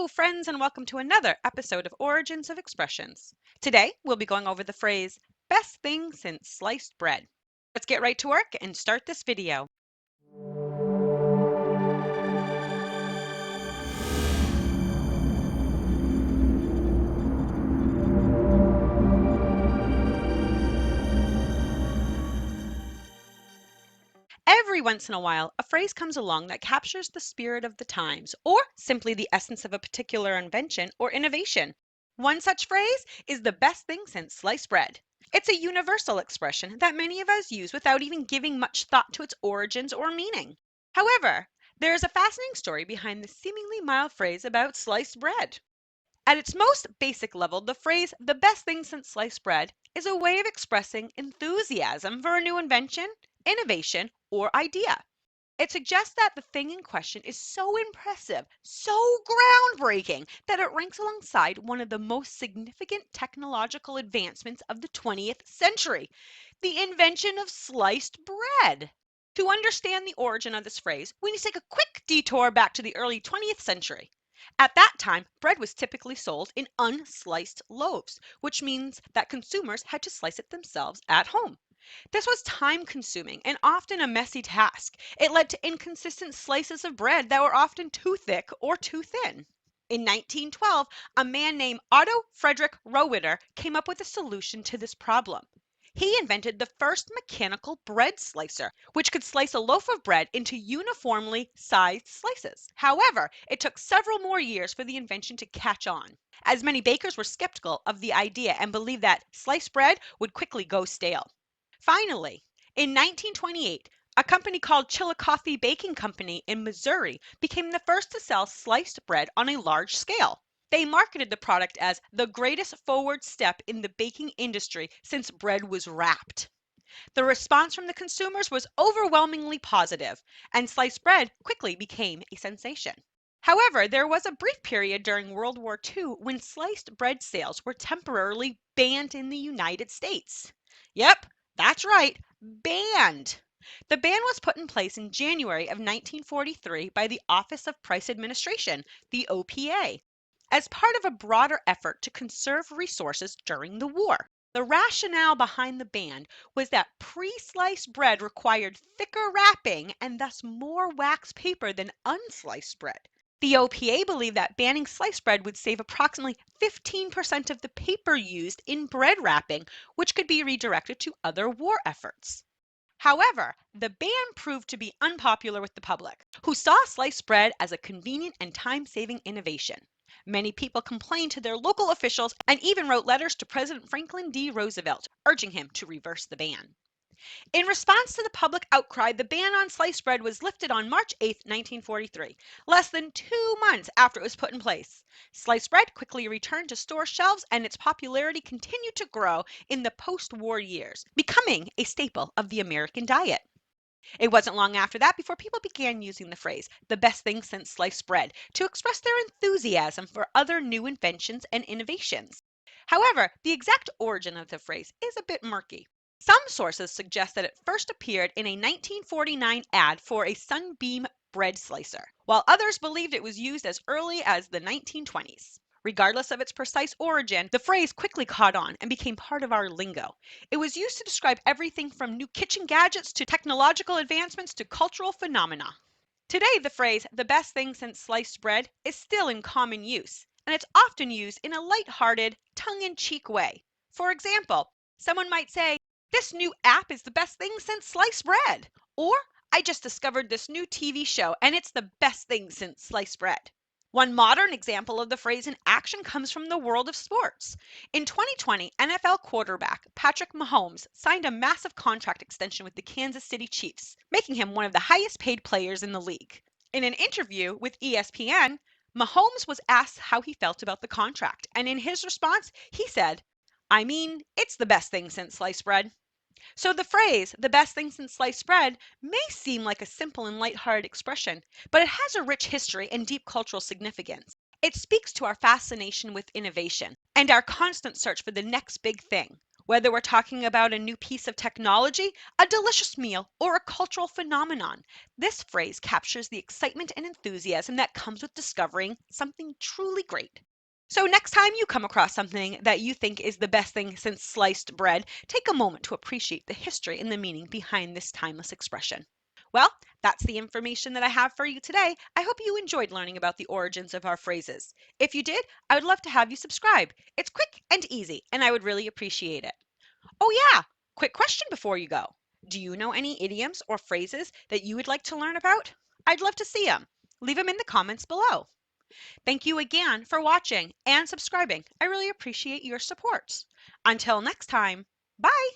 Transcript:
Hello, friends, and welcome to another episode of Origins of Expressions. Today, we'll be going over the phrase, best thing since sliced bread. Let's get right to work and start this video. Every once in a while, a phrase comes along that captures the spirit of the times, or simply the essence of a particular invention or innovation. One such phrase is the best thing since sliced bread. It's a universal expression that many of us use without even giving much thought to its origins or meaning. However, there is a fascinating story behind the seemingly mild phrase about sliced bread. At its most basic level, the phrase, the best thing since sliced bread, is a way of expressing enthusiasm for a new invention, innovation, or idea. It suggests that the thing in question is so impressive, so groundbreaking, that it ranks alongside one of the most significant technological advancements of the 20th century, the invention of sliced bread. To understand the origin of this phrase, we need to take a quick detour back to the early 20th century. At that time, bread was typically sold in unsliced loaves, which means that consumers had to slice it themselves at home. This was time consuming and often a messy task. It led to inconsistent slices of bread that were often too thick or too thin. In 1912, a man named Otto Frederick Rohwedder came up with a solution to this problem. He invented the first mechanical bread slicer, which could slice a loaf of bread into uniformly sized slices. However, it took several more years for the invention to catch on, as many bakers were skeptical of the idea and believed that sliced bread would quickly go stale. Finally, in 1928, a company called Chillicothe Baking Company in Missouri became the first to sell sliced bread on a large scale. They marketed the product as the greatest forward step in the baking industry since bread was wrapped. The response from the consumers was overwhelmingly positive, and sliced bread quickly became a sensation. However, there was a brief period during World War II when sliced bread sales were temporarily banned in the United States. Yep, that's right, banned. The ban was put in place in January of 1943 by the Office of Price Administration, the OPA, as part of a broader effort to conserve resources during the war. The rationale behind the ban was that pre-sliced bread required thicker wrapping and thus more wax paper than unsliced bread. The OPA believed that banning sliced bread would save approximately 15% of the paper used in bread wrapping, which could be redirected to other war efforts. However, the ban proved to be unpopular with the public, who saw sliced bread as a convenient and time-saving innovation. Many people complained to their local officials and even wrote letters to President Franklin D. Roosevelt, urging him to reverse the ban. In response to the public outcry, the ban on sliced bread was lifted on March 8, 1943, less than 2 months after it was put in place. Sliced bread quickly returned to store shelves and its popularity continued to grow in the post-war years, becoming a staple of the American diet. It wasn't long after that before people began using the phrase, the best thing since sliced bread, to express their enthusiasm for other new inventions and innovations. However, the exact origin of the phrase is a bit murky. Some sources suggest that it first appeared in a 1949 ad for a Sunbeam bread slicer, while others believed it was used as early as the 1920s. Regardless of its precise origin, the phrase quickly caught on and became part of our lingo. It was used to describe everything from new kitchen gadgets to technological advancements to cultural phenomena. Today, the phrase, the best thing since sliced bread, is still in common use, and it's often used in a light-hearted, tongue-in-cheek way. For example, someone might say, this new app is the best thing since sliced bread, or I just discovered this new TV show and it's the best thing since sliced bread. One modern example of the phrase in action comes from the world of sports. In 2020, NFL quarterback Patrick Mahomes signed a massive contract extension with the Kansas City Chiefs, making him one of the highest paid players in the league. In an interview with ESPN, Mahomes was asked how he felt about the contract, and in his response, he said, I mean, it's the best thing since sliced bread. So the phrase, the best thing since sliced bread, may seem like a simple and lighthearted expression, but it has a rich history and deep cultural significance. It speaks to our fascination with innovation and our constant search for the next big thing. Whether we're talking about a new piece of technology, a delicious meal, or a cultural phenomenon, this phrase captures the excitement and enthusiasm that comes with discovering something truly great. So, next time you come across something that you think is the best thing since sliced bread, take a moment to appreciate the history and the meaning behind this timeless expression. Well, that's the information that I have for you today. I hope you enjoyed learning about the origins of our phrases. If you did, I would love to have you subscribe. It's quick and easy, and I would really appreciate it. Oh, yeah, quick question before you go. Do you know any idioms or phrases that you would like to learn about? I'd love to see them. Leave them in the comments below. Thank you again for watching and subscribing. I really appreciate your support. Until next time, bye.